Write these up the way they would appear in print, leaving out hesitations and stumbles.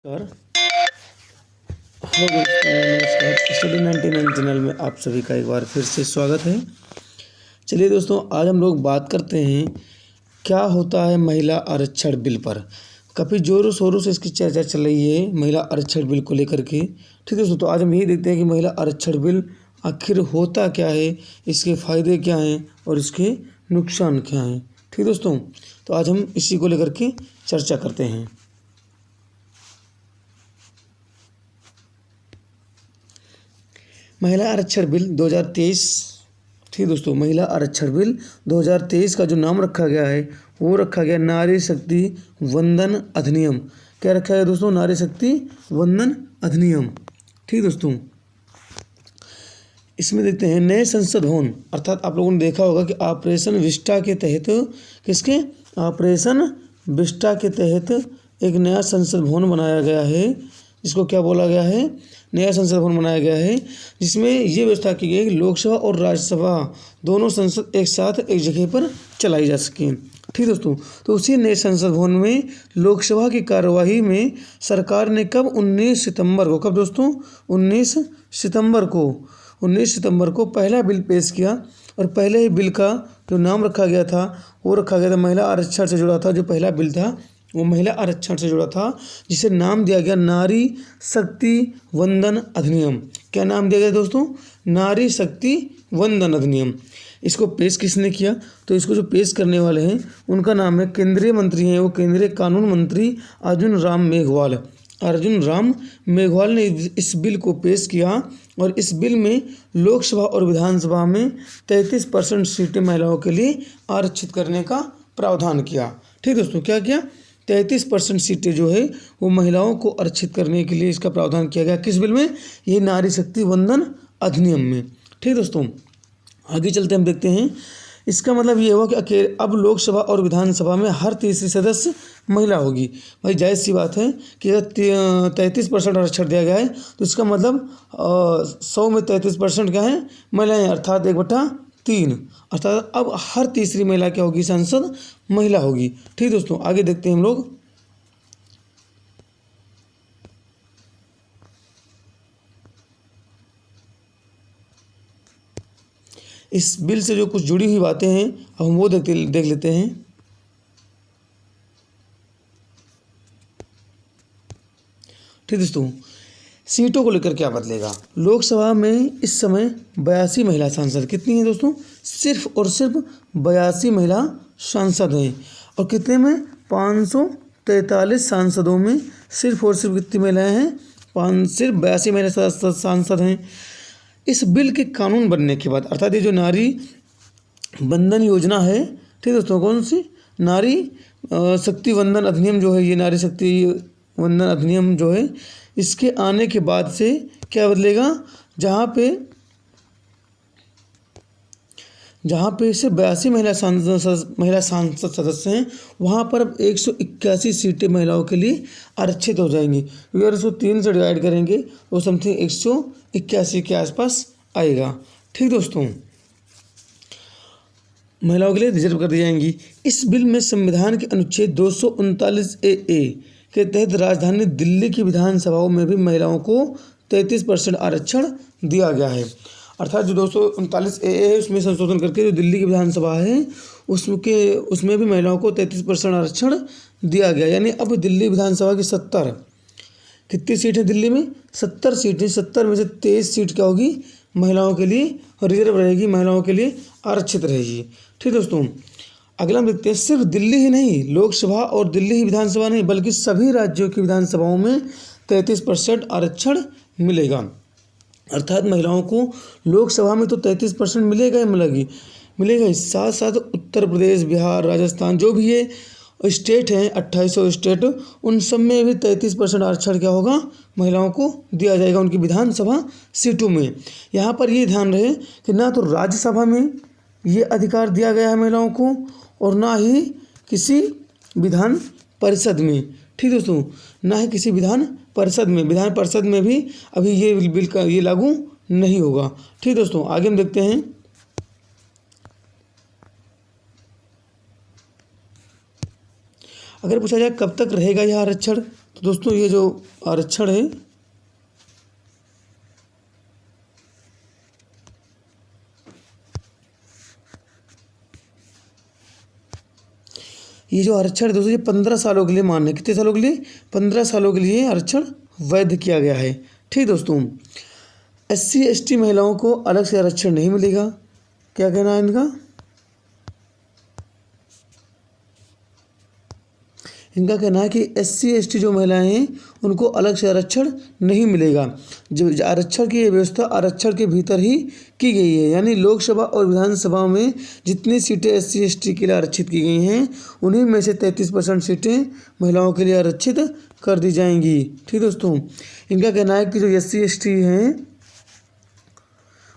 नमस्कार। हेलो दोस्तों, नमस्कार। स्टडी 99 चैनल में आप सभी का एक बार फिर से स्वागत है। चलिए दोस्तों, आज हम लोग बात करते हैं क्या होता है महिला आरक्षण बिल पर। काफ़ी ज़ोरों शोरों से इसकी चर्चा चल रही है महिला आरक्षण बिल को लेकर के। ठीक है दोस्तों, तो आज हम यही देखते हैं कि महिला आरक्षण बिल आखिर होता क्या है, इसके फ़ायदे क्या हैं और इसके नुकसान क्या हैं। ठीक है दोस्तों, तो आज हम इसी को लेकर के चर्चा करते हैं। महिला आरक्षण बिल 2023। ठीक है दोस्तों, महिला आरक्षण बिल 2023 का जो नाम रखा गया है वो रखा गया नारी शक्ति वंदन अधिनियम। क्या रखा गया दोस्तों? नारी शक्ति वंदन अधिनियम। ठीक दोस्तों, इसमें देखते हैं नए संसद भवन, अर्थात आप लोगों ने देखा होगा कि ऑपरेशन विस्टा के तहत, किसके? ऑपरेशन विस्टा के तहत एक नया संसद भवन बनाया गया है, जिसको क्या बोला गया है? नया संसद भवन बनाया गया है, जिसमें ये व्यवस्था की गई है कि लोकसभा और राज्यसभा दोनों संसद एक साथ एक जगह पर चलाई जा सकें। ठीक दोस्तों, तो उसी नए संसद भवन में लोकसभा की कार्यवाही में सरकार ने कब 19 सितंबर को, कब दोस्तों? 19 सितंबर को पहला बिल पेश किया। और पहले ही बिल का जो नाम रखा गया था वो रखा गया था महिला आरक्षण से जुड़ा था। जो पहला बिल था वो महिला आरक्षण से जुड़ा था, जिसे नाम दिया गया नारी शक्ति वंदन अधिनियम। क्या नाम दिया गया दोस्तों? नारी शक्ति वंदन अधिनियम। इसको पेश किसने किया? तो इसको जो पेश करने वाले हैं उनका नाम है, केंद्रीय मंत्री हैं वो, केंद्रीय कानून मंत्री अर्जुन राम मेघवाल ने इस बिल को पेश किया। और इस बिल में लोकसभा और विधानसभा में 33% सीटें महिलाओं के लिए आरक्षित करने का प्रावधान किया। ठीक दोस्तों, क्या किया? 33% सीटें जो है वो महिलाओं को आरक्षित करने के लिए इसका प्रावधान किया गया। किस बिल में? ये नारी शक्ति वंदन अधिनियम में। ठीक दोस्तों, आगे चलते हम देखते हैं। इसका मतलब ये हुआ कि अब लोकसभा और विधानसभा में हर तीसरी सदस्य महिला होगी। भाई जायज़ सी बात है कि अगर 33% आरक्षण दिया गया है तो इसका मतलब 100 में 33% क्या है? महिलाएं, अर्थात 1/3। अर्थात अब हर तीसरी महिला क्या होगी? सांसद महिला होगी। ठीक दोस्तों, आगे देखते हैं हम लोग। इस बिल से जो कुछ जुड़ी हुई बातें हैं अब हम वो देख लेते हैं। ठीक दोस्तों, सीटों को लेकर क्या बदलेगा? लोकसभा में इस समय 82 महिला सांसद, कितनी हैं दोस्तों? सिर्फ और सिर्फ 82 महिला सांसद हैं। और कितने में? 543 सांसदों में सिर्फ और सिर्फ कितनी महिलाएं हैं? सिर्फ 82 महिला सांसद हैं। इस बिल के कानून बनने के बाद, अर्थात ये जो नारी वंदन योजना है, ठीक दोस्तों, कौन सी? नारी शक्ति वंदन अधिनियम जो है, ये नारी शक्ति वंदन अधिनियम जो है, इसके आने के बाद से क्या बदलेगा? जहाँ पे सिर्फ 82 महिला सांसद सदस्य हैं, वहाँ पर अब 181 सीटें महिलाओं के लिए आरक्षित हो जाएंगी। अगर इसको 3 से डिवाइड करेंगे तो समथिंग 181 के आसपास आएगा। ठीक दोस्तों, महिलाओं के लिए रिजर्व कर दी जाएंगी। इस बिल में संविधान के अनुच्छेद 239 ए के तहत राजधानी दिल्ली की विधानसभाओं में भी महिलाओं को 33% आरक्षण दिया गया है। अर्थात जो 239 ए है उसमें संशोधन करके जो दिल्ली की विधानसभा है उसमें भी महिलाओं को 33% आरक्षण दिया गया। यानी अब दिल्ली विधानसभा की 70 कितनी सीट है दिल्ली में? 70 सीटें। 70 में से 23 सीट क्या होगी? महिलाओं के लिए रिजर्व रहेगी, महिलाओं के लिए आरक्षित रहेगी। ठीक दोस्तों, अगला हम देखते हैं। सिर्फ दिल्ली ही नहीं, लोकसभा और दिल्ली ही विधानसभा नहीं, बल्कि सभी राज्यों की विधानसभाओं में 33% आरक्षण मिलेगा। अर्थात महिलाओं को लोकसभा में तो 33% मिलेगा ही, साथ साथ उत्तर प्रदेश, बिहार, राजस्थान, जो भी ये स्टेट हैं, 2800 स्टेट, उन सब में भी 33% आरक्षण क्या होगा? महिलाओं को दिया जाएगा उनकी विधानसभा सीटों में। यहाँ पर ये ध्यान रहे कि ना तो राज्यसभा में ये अधिकार दिया गया है महिलाओं को, और ना ही किसी विधान परिषद में। ठीक दोस्तों, ना ही किसी विधान परिषद में भी अभी ये बिल का ये लागू नहीं होगा। ठीक दोस्तों, आगे हम देखते हैं। अगर पूछा जाए कब तक रहेगा यह आरक्षण, तो दोस्तों ये जो आरक्षण है दोस्तों ये 15 सालों के लिए मान्य है। कितने सालों के लिए? 15 सालों के लिए आरक्षण वैध किया गया है। ठीक दोस्तों, SC ST महिलाओं को अलग से आरक्षण नहीं मिलेगा। क्या कहना है इनका? इनका कहना है कि SC ST जो महिलाएं हैं उनको अलग से आरक्षण नहीं मिलेगा। जो आरक्षण की व्यवस्था आरक्षण के भीतर ही की गई है, यानी लोकसभा और विधानसभा में जितनी सीटें SC ST के लिए आरक्षित की गई हैं उन्हीं में से 33% सीटें महिलाओं के लिए आरक्षित कर दी जाएंगी। ठीक दोस्तों, इनका कहना है कि जो SC ST हैं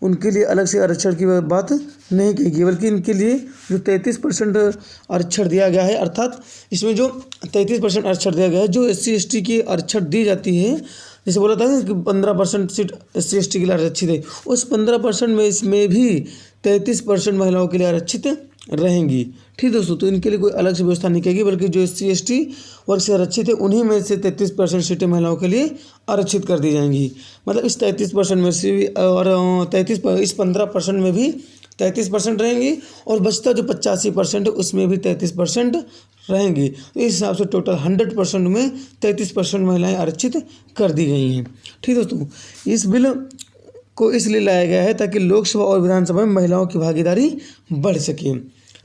उनके लिए अलग से आरक्षण की बात नहीं की गई, बल्कि इनके लिए जो 33% आरक्षण दिया गया है, अर्थात इसमें जो 33% आरक्षण दिया गया है, जो SC ST की आरक्षण दी जाती है, जैसे बोला था कि 15% सीट SC ST के लिए आरक्षित है, उस 15% में इसमें भी 33% महिलाओं के लिए आरक्षित रहेंगी। ठीक दोस्तों, तो इनके लिए कोई अलग से व्यवस्था नहीं की गई, बल्कि जो SC ST वर्ग से आरक्षित है उन्हीं में से 33% सीटें महिलाओं के लिए आरक्षित कर दी जाएंगी। मतलब इस 33% में से भी और इस 15% में भी 33% रहेंगी और बचता जो 85% है उसमें भी 33% रहेंगी। तो इस हिसाब से टोटल 100% में 33% महिलाएं आरक्षित कर दी गई हैं। ठीक दोस्तों, इस बिल को इसलिए लाया गया है ताकि लोकसभा और विधानसभा में महिलाओं की भागीदारी बढ़ सके।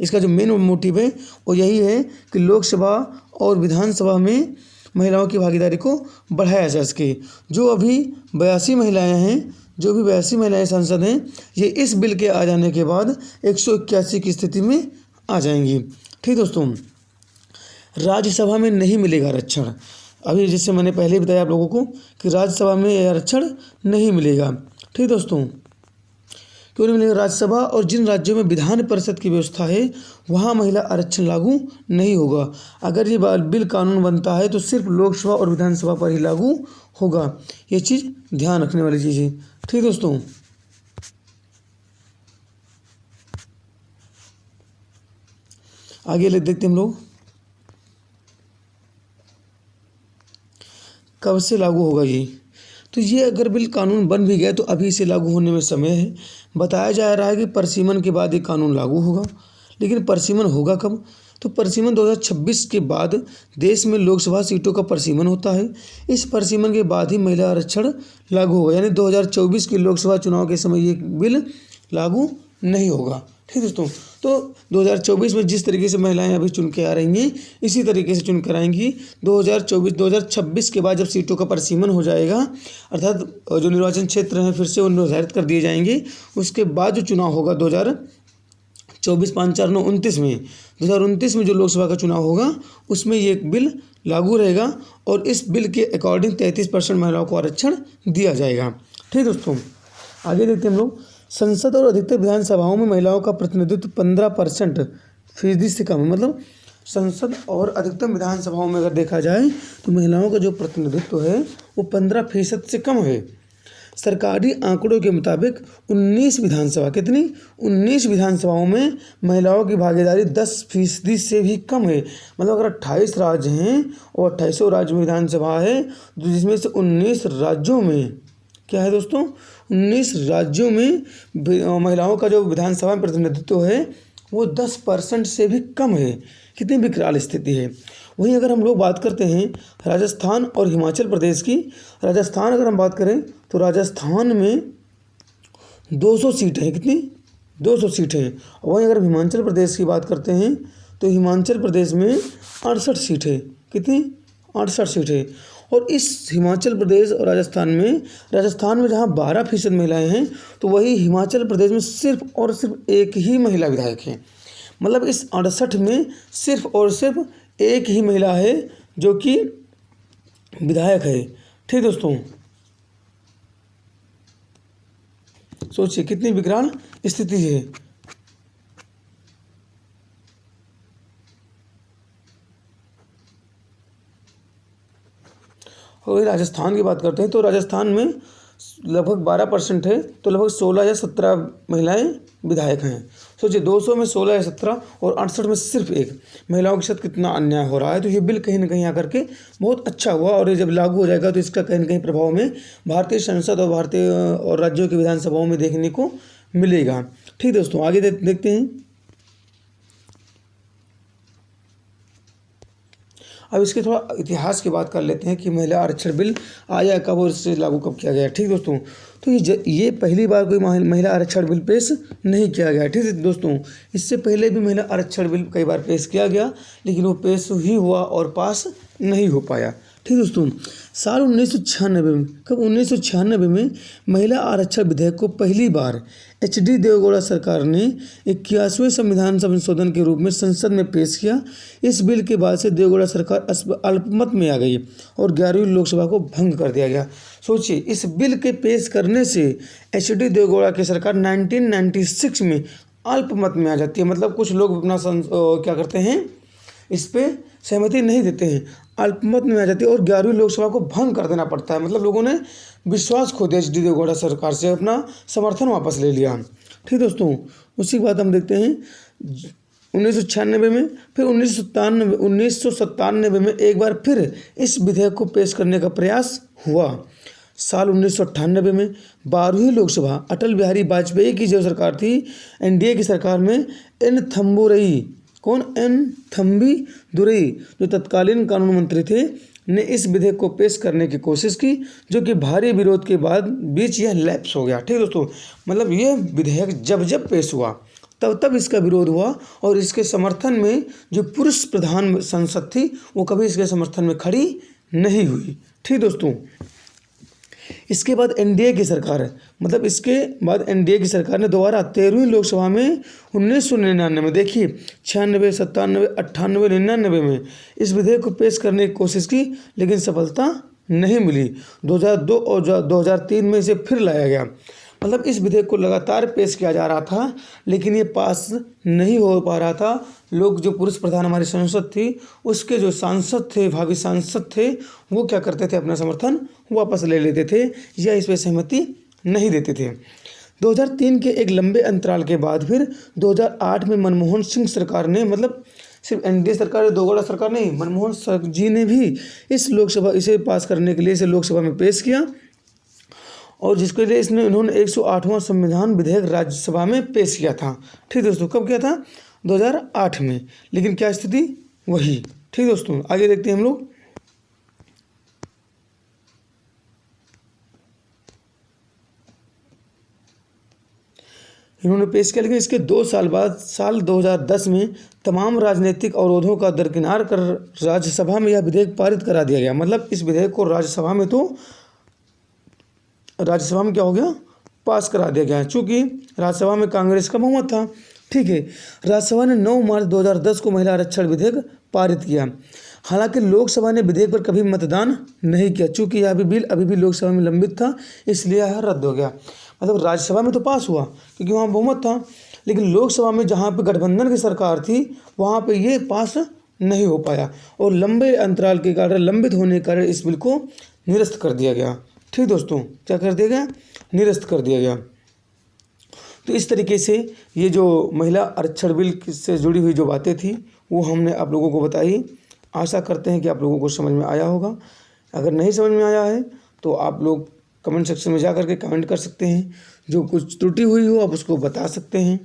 इसका जो मेन मोटिव है वो यही है कि लोकसभा और विधानसभा में महिलाओं की भागीदारी को बढ़ाया जा सके। जो अभी 82 महिलाएं हैं, जो भी 82 महिलाएं सांसद हैं, ये इस बिल के आ जाने के बाद 181 की स्थिति में आ जाएंगी। ठीक दोस्तों, राज्यसभा में नहीं मिलेगा आरक्षण। अभी जैसे मैंने पहले ही बताया आप लोगों को कि राज्यसभा में आरक्षण नहीं मिलेगा। ठीक दोस्तों, क्यों नहीं मिलेगा? राज्यसभा और जिन राज्यों में विधान परिषद की व्यवस्था है वहाँ महिला आरक्षण लागू नहीं होगा। अगर ये बिल कानून बनता है तो सिर्फ लोकसभा और विधानसभा पर ही लागू होगा। ये चीज़ ध्यान रखने वाली चीज़ है। ठीक दोस्तों, आगे देखते हम लोग कब से लागू होगा ये। तो ये अगर बिल कानून बन भी गया तो अभी इसे लागू होने में समय है। बताया जा रहा है कि परिसीमन के बाद ये कानून लागू होगा, लेकिन परिसीमन होगा कब? तो परिसीमन 2026 के बाद देश में लोकसभा सीटों का परिसीमन होता है। इस परिसीमन के बाद ही महिला आरक्षण लागू होगा, यानी 2024 के लोकसभा चुनाव के समय ये बिल लागू नहीं होगा। ठीक दोस्तों, तो 2024 में जिस तरीके से महिलाएं अभी चुन के आ रही हैं इसी तरीके से चुन कर आएंगी। 2026 के बाद जब सीटों का परिसीमन हो जाएगा, अर्थात जो निर्वाचन क्षेत्र हैं फिर से वो निर्धारित कर दिए जाएंगे, उसके बाद जो चुनाव होगा 2024 5 4 9 29 में 2029 में जो लोकसभा का चुनाव होगा उसमें ये बिल लागू रहेगा और इस बिल के अकॉर्डिंग 33% महिलाओं को आरक्षण दिया जाएगा। ठीक दोस्तों, आगे देखते हैं हम लोग। संसद और अधिकतर विधानसभाओं में महिलाओं का प्रतिनिधित्व 15% से कम है। मतलब संसद और अधिकतम विधानसभाओं में अगर देखा जाए तो महिलाओं का जो प्रतिनिधित्व है वो 15% से कम है। सरकारी आंकड़ों के मुताबिक 19 विधानसभाओं में महिलाओं की भागीदारी 10% से भी कम है। मतलब अगर 28 राज्य हैं और 28 राज्य में विधानसभा है, जिसमें से 19 राज्यों में क्या है दोस्तों, 19 राज्यों में महिलाओं का जो विधानसभा में प्रतिनिधित्व है वो 10% से भी कम है। कितनी विकराल स्थिति है। वहीं अगर हम लोग बात करते हैं राजस्थान और हिमाचल प्रदेश की, राजस्थान अगर हम बात करें तो राजस्थान में 200 सीटें हैं। कितनी? 200 सीटें हैं। वहीं अगर हिमाचल प्रदेश की बात करते हैं तो हिमाचल प्रदेश में 68 सीटें। कितनी? 68 सीटें। और इस हिमाचल प्रदेश और राजस्थान में जहाँ 12% महिलाएं हैं तो वही हिमाचल प्रदेश में सिर्फ और सिर्फ एक ही महिला विधायक है। मतलब इस 68 में सिर्फ और सिर्फ एक ही महिला है जो कि विधायक है। ठीक दोस्तों, सोचिए कितनी विकराल स्थिति है। और राजस्थान की बात करते हैं तो राजस्थान में लगभग 12% है, तो लगभग 16 या 17 महिलाएं विधायक हैं। सोचिए 200 में 16 या 17 और 68 में सिर्फ एक, महिलाओं के साथ कितना अन्याय हो रहा है। तो ये बिल कहीं ना कहीं आकर के बहुत अच्छा हुआ और ये जब लागू हो जाएगा तो इसका कहीं ना कहीं प्रभाव में भारतीय संसद और भारतीय और राज्यों की विधानसभाओं में देखने को मिलेगा। ठीक दोस्तों, आगे देखते हैं। अब इसके थोड़ा इतिहास की बात कर लेते हैं कि महिला आरक्षण बिल आया कब और इससे लागू कब किया गया। ठीक दोस्तों, तो ये पहली बार कोई महिला आरक्षण बिल पेश नहीं किया गया। ठीक है दोस्तों, इससे पहले भी महिला आरक्षण बिल कई बार पेश किया गया, लेकिन वो पेश ही हुआ और पास नहीं हो पाया। ठीक दोस्तों, साल 1996 में, कब 1996 में महिला आरक्षण विधेयक को पहली बार HD देवेगौड़ा सरकार ने 81वें संविधान संशोधन के रूप में संसद में पेश किया। इस बिल के बाद से देवेगौड़ा सरकार अल्पमत में आ गई और 11वीं लोकसभा को भंग कर दिया गया। सोचिए, इस बिल के पेश करने से HD देवेगौड़ा की सरकार 1996 में अल्पमत में आ जाती है। मतलब कुछ लोग अपना क्या करते हैं, इस पे सहमति नहीं देते हैं, अल्पमत में आ जाती है और 11वीं लोकसभा को भंग कर देना पड़ता है। मतलब लोगों ने विश्वास खो दिया HD देवेगौड़ा सरकार से, अपना समर्थन वापस ले लिया। ठीक दोस्तों, उसी के बाद हम देखते हैं 1996 में, फिर 1997 में एक बार फिर इस विधेयक को पेश करने का प्रयास हुआ। साल 1998 में 12वीं लोकसभा अटल बिहारी वाजपेयी की जो सरकार थी, NDA की सरकार में एन थम्बी दुरई जो तत्कालीन कानून मंत्री थे, ने इस विधेयक को पेश करने की कोशिश की, जो कि भारी विरोध के बाद बीच यह लैप्स हो गया। ठीक दोस्तों, मतलब यह विधेयक जब पेश हुआ तब इसका विरोध हुआ और इसके समर्थन में जो पुरुष प्रधान संसद थी वो कभी इसके समर्थन में खड़ी नहीं हुई। ठीक दोस्तों, इसके बाद NDA की सरकार है, मतलब इसके बाद NDA की सरकार ने दोबारा 13वीं लोकसभा में 1999 में, देखिए 96, 97, 98, 99 में इस विधेयक को पेश करने की कोशिश की, लेकिन सफलता नहीं मिली। 2002 और 2003 में इसे फिर लाया गया। मतलब इस विधेयक को लगातार पेश किया जा रहा था, लेकिन ये पास नहीं हो पा रहा था। लोग, जो पुरुष प्रधान हमारी संसद थी, उसके जो सांसद थे, भावी सांसद थे, वो क्या करते थे, अपना समर्थन वापस ले लेते थे या इस पर सहमति नहीं देते थे। 2003 के एक लंबे अंतराल के बाद फिर 2008 में मनमोहन सिंह सरकार ने, मतलब सिर्फ NDA सरकार, देवेगौड़ा सरकार नहीं, मनमोहन सिंह जी ने भी इसे पास करने के लिए इसे लोकसभा में पेश किया और जिसके लिए इन्होंने 108वां संविधान विधेयक राज्यसभा में पेश किया था। ठीक दोस्तों, कब किया था, 2008 में, लेकिन क्या स्थिति वही। ठीक दोस्तों, आगे देखते हैं हम लोग। इन्होंने पेश किया, लेकिन इसके 2 साल बाद साल 2010 में तमाम राजनीतिक अवरोधों का दरकिनार कर राज्यसभा में यह विधेयक पारित करा दिया गया। मतलब इस विधेयक को राज्यसभा में क्या हो गया, पास करा दिया गया, चूँकि राज्यसभा में कांग्रेस का बहुमत था। ठीक है, राज्यसभा ने 9 मार्च 2010 को महिला आरक्षण विधेयक पारित किया। हालांकि लोकसभा ने विधेयक पर कभी मतदान नहीं किया, चूँकि यह बिल अभी भी लोकसभा में लंबित था, इसलिए यह रद्द हो गया। मतलब राज्यसभा में तो पास हुआ क्योंकि वहाँ बहुमत था, लेकिन लोकसभा में जहाँ पे गठबंधन की सरकार थी वहाँ पे ये पास नहीं हो पाया और लंबे अंतराल के कारण, लंबित होने के कारण इस बिल को निरस्त कर दिया गया। ठीक दोस्तों, क्या कर दिया गया, निरस्त कर दिया गया। तो इस तरीके से ये जो महिला आरक्षण बिल से जुड़ी हुई जो बातें थी वो हमने आप लोगों को बताई। आशा करते हैं कि आप लोगों को समझ में आया होगा। अगर नहीं समझ में आया है तो आप लोग कमेंट सेक्शन में जा करके कमेंट कर सकते हैं, जो कुछ त्रुटि हुई हो आप उसको बता सकते हैं।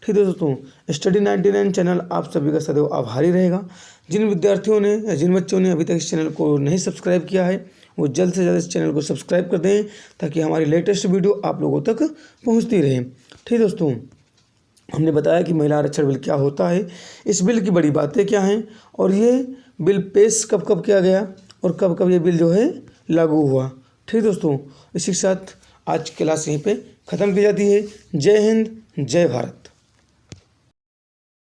ठीक है दोस्तों, स्टडी 99 चैनल आप सभी का सदैव आभारी रहेगा। जिन विद्यार्थियों ने या जिन बच्चों ने अभी तक इस चैनल को नहीं सब्सक्राइब किया है वो जल्द से जल्द इस चैनल को सब्सक्राइब कर दें, ताकि हमारी लेटेस्ट वीडियो आप लोगों तक पहुंचती रहे। ठीक दोस्तों, हमने बताया कि महिला आरक्षण बिल क्या होता है, इस बिल की बड़ी बातें क्या हैं और ये बिल पेश कब कब किया गया और कब कब ये बिल जो है लागू हुआ। ठीक दोस्तों, इसी के साथ आज की क्लास यहीं पे ख़त्म की जाती है। जय हिंद, जय भारत।